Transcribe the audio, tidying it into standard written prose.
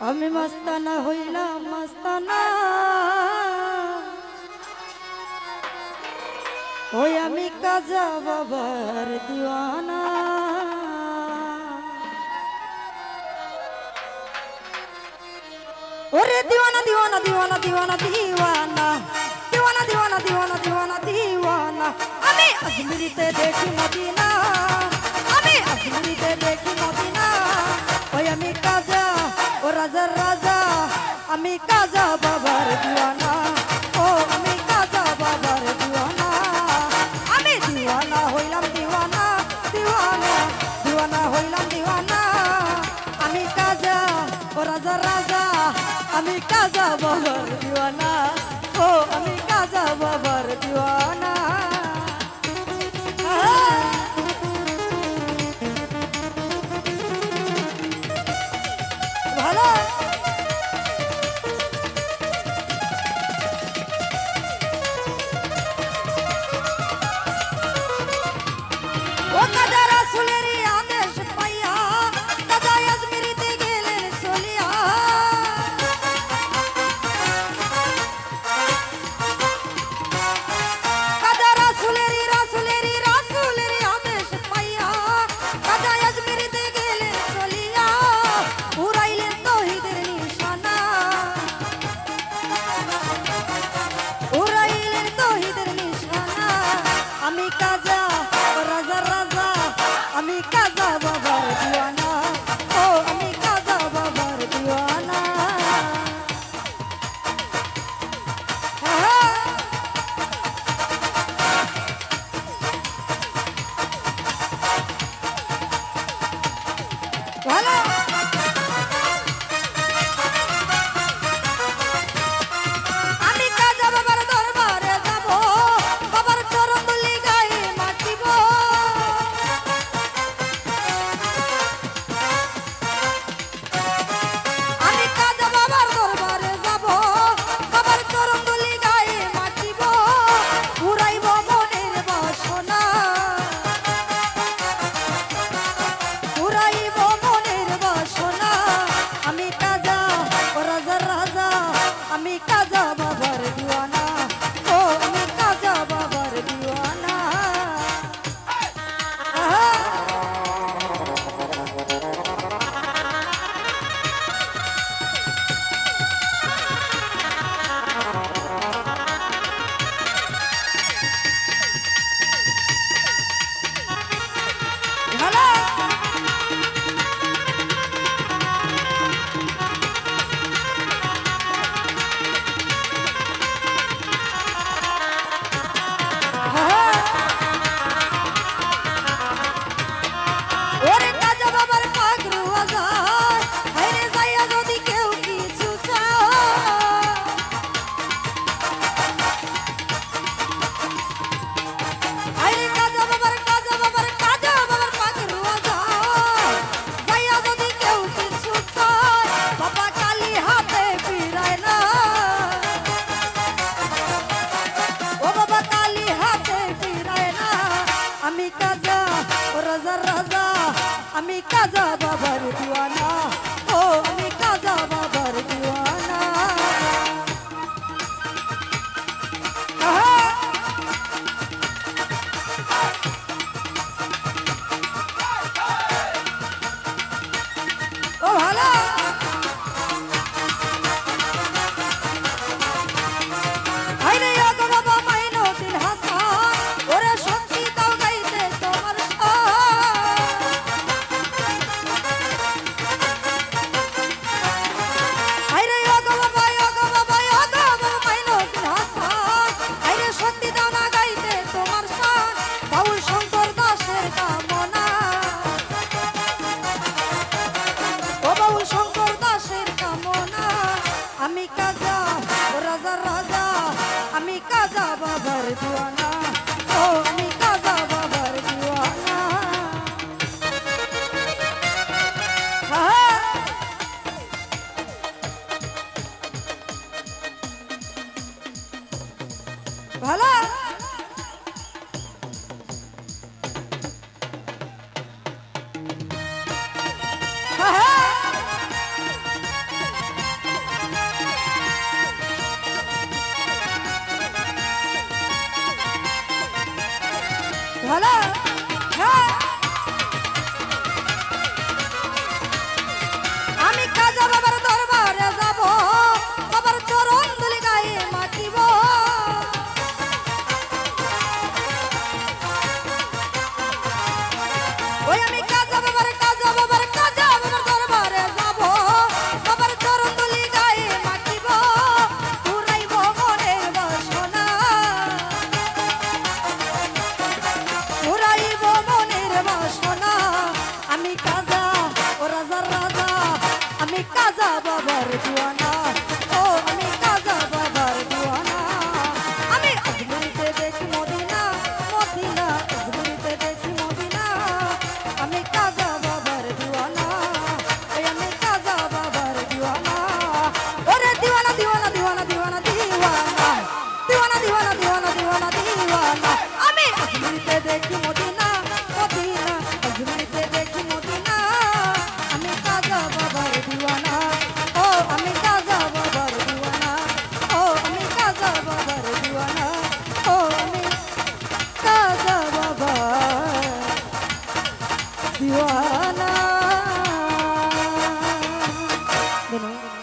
আমি মস্তানা হইলাম মস্তানা, ওই আমি কাজা বাবার দিওয়ানা। ওরে দিওয়ানা দিওয়ানা দিওয়ানা দিওয়ানা দিওয়ানা দিওয়ানা দিওয়ানা দিওয়ানা দিওয়ানা দিওয়ানা। আমি আজমিরিতে দেখি মদিনা, আমি আজমিরিতে দেখি মদিনা। ওই আমি কাজা ও রাজার রাজা, আমি কাজা বাবার দিওয়ানা। ও আমি কাজা বাবার দিওয়ানা, আমি দিওয়ানা হইলাম দিওয়ানা দিওয়ানা দিওয়ানা হইলাম দিওয়ানা। আমি কাজা ও রাজার রাজা, আমি কাজা বাবার দিওয়ানা। ও আমি কাজা বাবার দিওয়ানা। ভালো ও কাজা রাসূলেরই আদেশ পাইয়া কাজা আজমিরিতে গেলেন চলিয়া। কাজা রাসূলেরই আদেশ পাইয়া কাজা আজমিরিতে গেলেন চলিয়া। উড়াইলেন তৌহিদের নিশানা, উড়াইলেন তৌহিদের নিশানা। আমি কাজা রাজার রাজা, আমি কাজা বাবার দিওয়ানা। ও আমি কাজা বাবার দিওয়ানা। ভালো আমি কাজা বাবার দরবারে যাব, বাবার চরণ ধুলি গায়ে মাখিব। আমি কাজা বাবার দরবারে যাব, বাবার চরণ ধুলি গায়ে মাখিব। উড়াইব মনের বাসনা, উড়াইব মনের বাসনা। আমি কাজা ও রাজার রাজা, আমি কাজা বাবার দিওয়ানা। ও আমি কাজা বাবার দিওয়ানা। ভালো ওরে কাজা বাবার পাগড়ু আজাদ, হায়রে যাইয়া যদি কেউ কিছু চায়। হায়রে কাজা বাবার পাগড়ু আজাদ, যাইয়া যদি কেউ কিছু চায়। বাবা কালি হাতে ফিরায় না, ও বাবা কালি হাতে ফিরায় না। আমি কাজা ও রাজার রাজা, আমি কাজা বাবার দিওয়ানা। ও আমি কাজা বাবার দিওয়ানা। ও ভালো হায়রে ও গো বাবা মাইনুদ্দিন হাসান, ওরে সত্যি তাও গাইতে তোমার হায়রে ও গো বাবা দিওয়ানা আমি আজমিরিতে দেখি